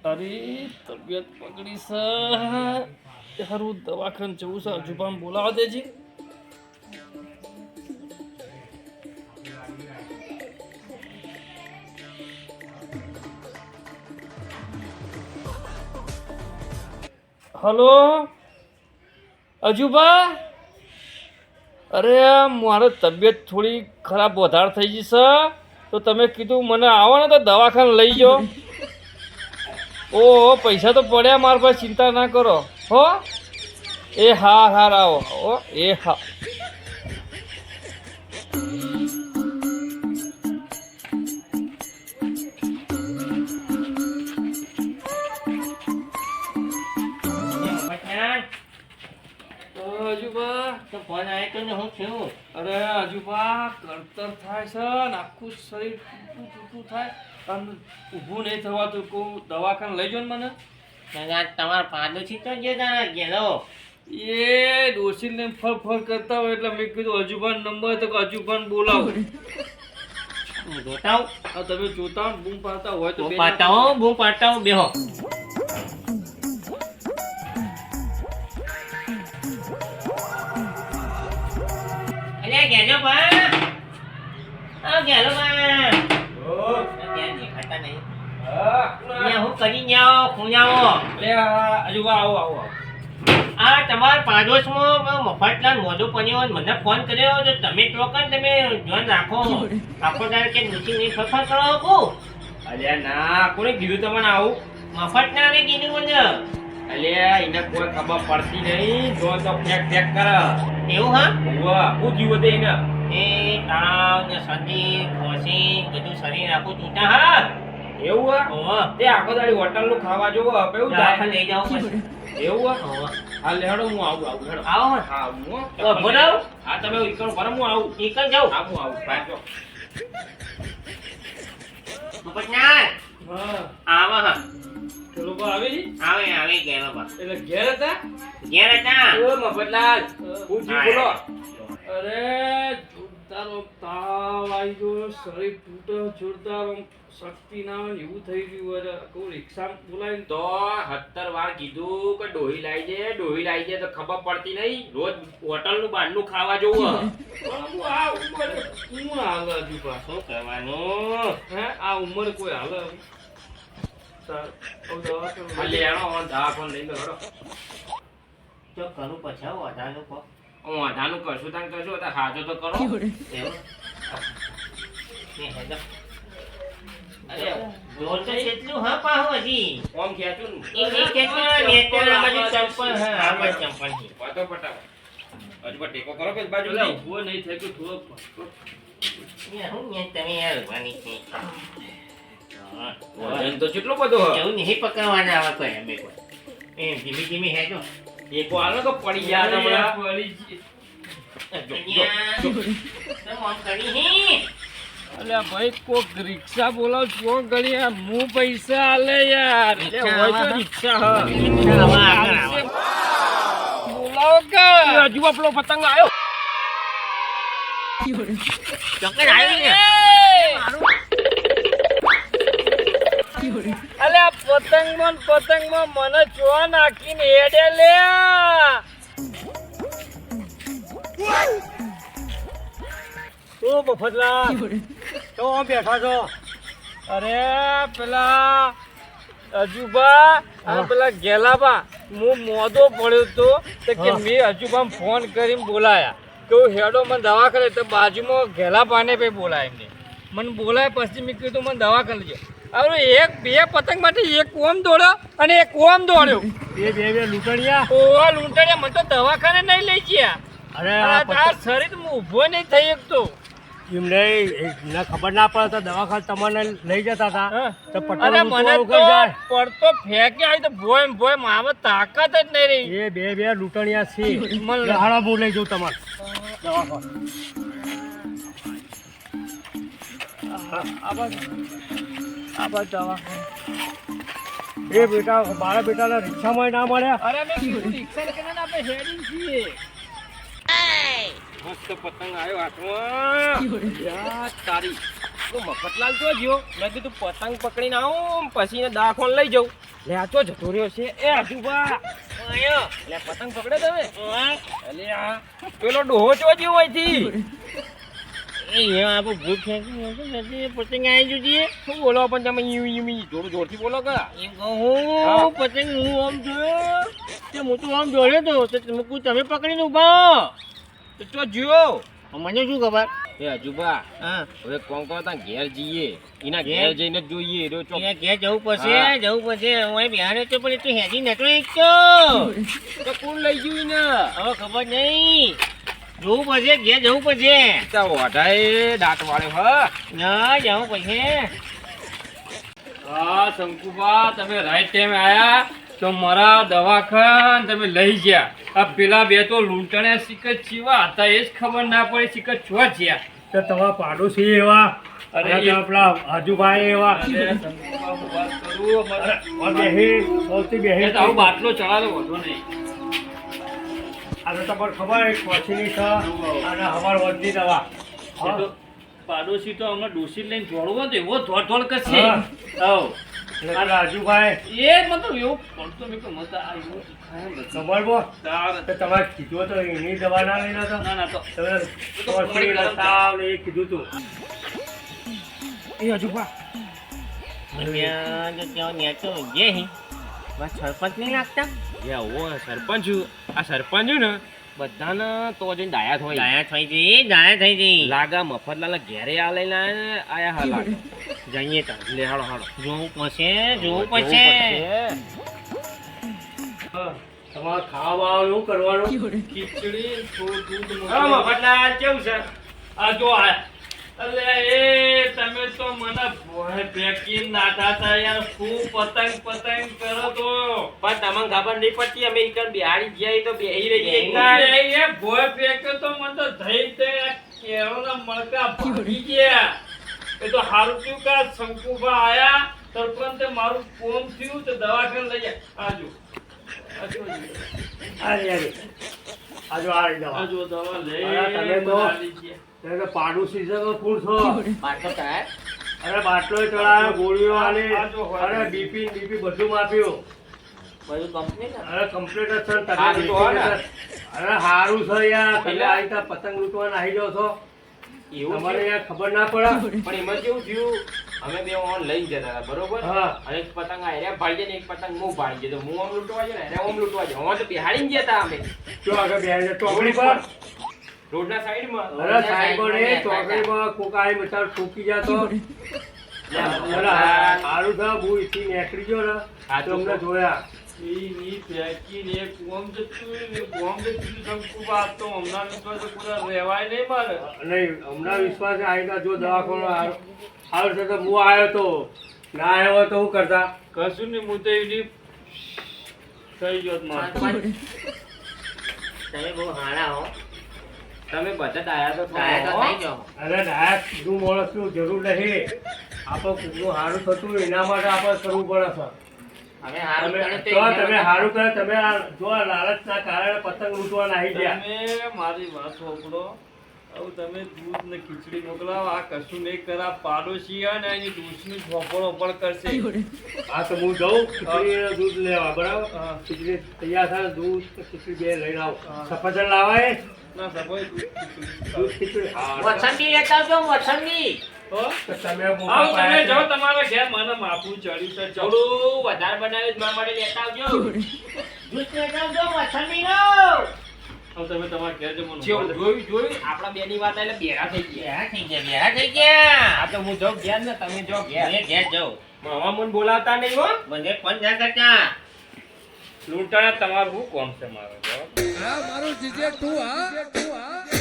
અરે તબિયત બગડી છે હારું દવાખાને જવું છે અજુબાને બોલાવા દેજી હલો અજુબા અરે મારો તબિયત થોડી ખરાબ વધારે થઈ ગઈ છે તો તમે કીધું મને આવો ને તો દવાખાને લઈ જાઓ ઓહો પૈસા તો પડ્યા મારા પાસે ચિંતા ના કરો હો એ હા હા આવો હો એ હા અજુબા તો ફોન આવ્યો તો ને હું છું અરે અજુબા કળતર થાય છે ને આખું શરીર તૂટું થાય અને ઊભું નહીં થવાતું કહું દવાખાને લઈ જાઓ ને મને તમારા પાડોશી તો જે તારા ગેલો એ ડોસીને ફળ કરતા હોય એટલે મેં કીધું અજુબાન નંબર તો અજુબાન બોલાવો જોતાવ આ તમે જોતા હો બૂમ પાડતા હોય તો બૂમ પાડતા હો બેહો અલ્યા ગેલો બા આ ગેલો બા ઓ ત્યાં દેખાતા નહીં હું કરી જાઓ ખૂણાવો અજુબા આવો આ તમારા પાડોશમાં મફતલાલ મોઢું પડ્યો મને ફોન કર્યો તો તમે ચોકન તમે ધ્યાન રાખો આખો દાડે કે નીચે નહીં ફફર કરો કો અલ્યા ના કોને કીધું તમને આવું મફતલાલે કીધું મને અલ્યા એને કોઈ ખબર પડતી નહીં જો તો ફેક કરે એવું હા વાહ હું જીવો દે એને એ તાવ ને શરદી ખોસી બધું શરીર આખું તૂટા હા એવું હા ઓહ તે આખો દાડી હોટલ નું ખાવા જોવો એવું દવાખાને લઈ જાઓ પછી એવું હા ઓહ હા લેડો હું આવું હેડો આવો હા હું તો બોલાવ હા તમે ઈકણ પર હું આવું ઈકન જાઓ હા હું આવું પાછો મફતલાલ હા આવા હા તે લોકો આવે છે આવે ગેલો બા એટલે ઘેર હતા ઘેર હતા ઓ મફતલાલ હું જી બોલો હા. અરે જોરદાર આમ તાવ આવી ગયો શરીર તૂટે જોરદાર આમ શક્તિ ના આવે ને એવું થઈ ગયું અરે કહું રિક્ષા બોલાવીને તો 70 વાર કીધું કે ડોહી લાવી દે તો ખબર પડતી નહીં રોજ હોટલ નું બહારનું ખાવા જોવું પણ હું આ ઉંમર હું હાલે હજુ પાછો શું કરવાનું હે આ ઉંમર કોઈ હાલે દવાખાને લઈ લો તો કરું પછી વધારનું કહો હું આધાનું કરશું તાન કરશું તો હાજો તો કરો એવું ને હેડો અરે બોલ તો કેટલું હા પાહો હજી ઓમ ખેંચું એ કેટલું નેતર બાજુ ચંપલ હા આ બાજુ ચંપલ છે પાટો પટાવ હજુ પર ટેકો કરો કે બાજુ લે ઉભો નહીં થઈ ગયો થોડો ને હું ને તમે યાર વાની છે વજન તો કેટલો બધો હ એવું નહીં પકડવાના આવે કોઈ અમે કોઈ એ ધીમી ધીમી હેડો એકો આલો તો પડી જાય હમણાં પડી અલ્યા ભાઈ કોક રિક્ષા બોલાવ છો ગણી આ હું પૈસા આલે યાર હોય તો રિક્ષા હ બોલાવો કે હજુ આપણો પતંગ આવ્યો અલ્યા પતંગમાં મને ચો નાખીને હેડે લે ઓ મફતલા તો બેઠા છો અરે પેલા અજુબા અને પેલા ગેલાબા હું મોદો પડ્યો તો કે મેં અજુબા ફોન કરીને બોલાયા કે હું હેડો મને દવાખાને તો બાજુમાં ગેલાબાને પે બોલાય એમને મને બોલાય પછી મેં કીધું મને દવાખાને લઈ જાઓ હવે એક બે પતંગ માટે એક ઓમ દોડ્યો અને એક ઓમ દોડ્યો બે લૂંટણિયા ઓવા લૂંટણિયા મને તો દવાખાને નહીં લઈ ગયા અરે આ શરીર હું ઊભો નહીં થઈ શકતો એમ નહીં એમને ખબર ના પડે તો દવાખાને તમને લઈ જતા હતા તો અરે પટોળું મને ઊંચું તો વગર જાય. પડતો ફેંકે આવી તો ભોય મારે તાકાત જ નહીં રહી એ બે લૂંટણિયા છે મને હાડા બહુ લઈ જાઉં તમારે દવાખાને આ બાજુ દવા એ બેટા મારા બેટાના રિક્ષામાં ના મળ્યા અરે મેં કીધું રિક્ષા લઈને આપણે હેડી છીએ મસ્ત પતંગ આવ્યો હાથમાં યાર તારી તો મફતલાલ તો ગયો મેં કીધું પતંગ પકડીને આવું પછી એને દાખોન લઈ જાઉં લે આ તો જતો રહ્યો છે એ આજુબા આયો લે પતંગ પકડે તમે અલે આ પેલો ડોહો ચો જેવો અહીંથી અહીંયા આપણે ભૂત ફેંકી પતંગ આવી જુજીએ શું બોલો પણ તમે યુમી જોરથી બોલો કા એમ કહું પતંગ હું આમ જોયો તે હું તો આમ જોયો તો તમે પકડીને ઉભા તો ચો જ્યો મને શું ખબર એ આજુબા હા હવે કોણ કોણ તા ઘેર જઈએ એના ઘેર જઈને જ જોઈએ રો ચો ઘેર જવું પડશે હું બિહાર તો પણ એટલું હેજી નતો એક તો કોણ લઈ ગયું ને હવે ખબર નહીં જવું પડશે ઘેર જવું પડશે તા ઓઢાય દાંત વાળે હ ના જવું પડશે હા શંકુબા તમે રાઈટ ટાઈમે આયા તો મારા દવાખાન તમે લઈ ગયા આ પેલા બે તો લૂંટણ્યા શીખત ચીવા હતા એ જ ખબર ના પડી શીખત છો જ્યાં તો તમારા પાડોશી એવા અરે અને આપણા આજુભાઈ એવા અરે શંકુબા હું વાત કરું અમારે બેહી સૌથી બેહી એ તો આવું બાટલો ચડાવો વધો નહીં આ તો તમને ખબર છે કોચીની છે અને હવાર વધની દવા એ તો પાડોશી તો હમણાં ડોસી લઈને જોડવો તો એવો ધોળ કરશે હા. હવ અને રાજુભાઈ એ મતલબ એવું પડતો મેં કહ્યું મત આ એવું ખાય બધું. ખબર બો તાર- તો તમારે કીધું તો એની દવા ના લઈને તો ના ના તો તમે કોચી ને તાવ ને એ કીધું તું એ હજુ પા સરપંચ નહીં લાગતા સરપંચ આ સરપંચ ને બધાને તો જઈને દાયા થોય દાયા થઈ જઈ લાગા મફતલાલ ઘેરે આ લઈને આયા હા લાગે જઈએ તો લે હાલો હાલો જોવું પડશે તમારે ખાવાનું કરવાનું ખીચડી થોડું દૂધ મફતલાલ કેવું છે આ જો આ અલે એ તમે તો મને ભોય ફેંકી નાઠા હતા યાર ખૂબ પતંગ કરો તો પણ તમને ખબર નહીં પડતી અમે ઈકન બિહારી ગયા તો બેહી એ ભોય ફેંકે તો મને તો થઈ તે કેળોના મણકા ભાગી ગયા એ તો હારું થયું કે આ શંકુભા આયા સરપંચે મારું કોમ થયું તો દવાખાને લઈ ગયા આજો આજો આ દવા આજો દવા લે અરે તમે તો- આવી ગયા. તમે તો પાડોશી છે તો ફૂલ છો પાટલો કરાય અરે બાટલો ચડાયો ગોળીઓ આલી આજો હોય. અરે બીપી બધું માપ્યું બધું કંપની ને અરે કમ્પ્લીટ જ છે ને તમે હારું તો હોય ને? અરે હારું છે યાર તમે પેલા- આ રીતે પતંગ લૂંટવા નાહી જાઓ છો એવું તમારે છે? યાર ખબર ના પડે પણ એમાં કેવું થયું અમે બે ઓન લઈ જતા હતા બરોબર હા. અને એક પતંગ આયરા ભાઈ જાય ને એક પતંગ હું ભાઈ ગયો હું આમ લૂંટવા જાય ને આમ લૂંટવા જાય હું તો બિહાડી ગયા હતા અમે જો આગળ બેહીને ચોકડી પર રોડના સાઈડમાં અરે સાહેબ ને ચોકડીમાં કોક આઈ બચાર ઠોકી જાતો અરે હારું છે હું ઈથી નીકળી ગયો ને હા, તો અમને જોયા ઈ ફેંકીને એક ઓમ જતું ને ઓમ જતું શંકુબા તો હમણાં તો પૂરા રહેવાય નહીં મારે નહીં હમણાં વિશ્વાસ આવીને જો દવાખાનો હારું છે તો હું આવ્યો તો ના આવ્યો હોય તો શું કરતા કશું નહીં હું તો એની થઈ ગયો મારે તમે બહુ હારા હો તમે બધા ડાયા તો દાયા તો થઈ જાઓ અરે ડાયક નું માણસનું જરૂર નહીં આપણે કોકનું સારું થતું હોય એના માટે આપણે કરવું પડે છે અમે હારું તમે કર્યું તો જો એના તમે માટે- સારું કરે તમે આ જો આ લાલચના કારણે પતંગ લૂંટવા નાહી ગયા તમે મારી વાત સાંભળો હવે તમે દૂધ ને ખીચડી મોકલાવો આ કશું નહીં કરા પાડોશી અને એની દૂધની ઝોપડો પણ કરશે હા તો હું જઉં ખીચડી દૂધ લેવા બરાબર હા. ખીચડી તૈયાર થાય ને દૂધ કે ખીચડી બે લઈને આવો હા. સફરજન લાવાય ના સભાઈ દૂધ ખીચડી દૂધ ખીચડી હા મોસંબી લેતા આવજો મોસંબી હો? તો તમે આવો તમે જાઓ તમારા ઘેર મને માફું ચડ્યું છે જાઓ. થોડું વધારે બનાવ્યું જ મારા માટે લેતા આવજો જૂસ લેતા આવજો મોસંબી નો હવે તમે તમારા ઘેર જમો ને. જોયું આપણા બેની વાત એટલે બેરા થઈ ગયા આ તો હું જાઉં ઘેર ને તમે જાઓ ઘેર મેં ઘેર જાઉં મામા મને બોલાવતા નહીં હો મને ફોન ના કરતા લૂંટાણા તમારું શું કોમ છે મારો જાઓ. હા મારું જીજે તું હા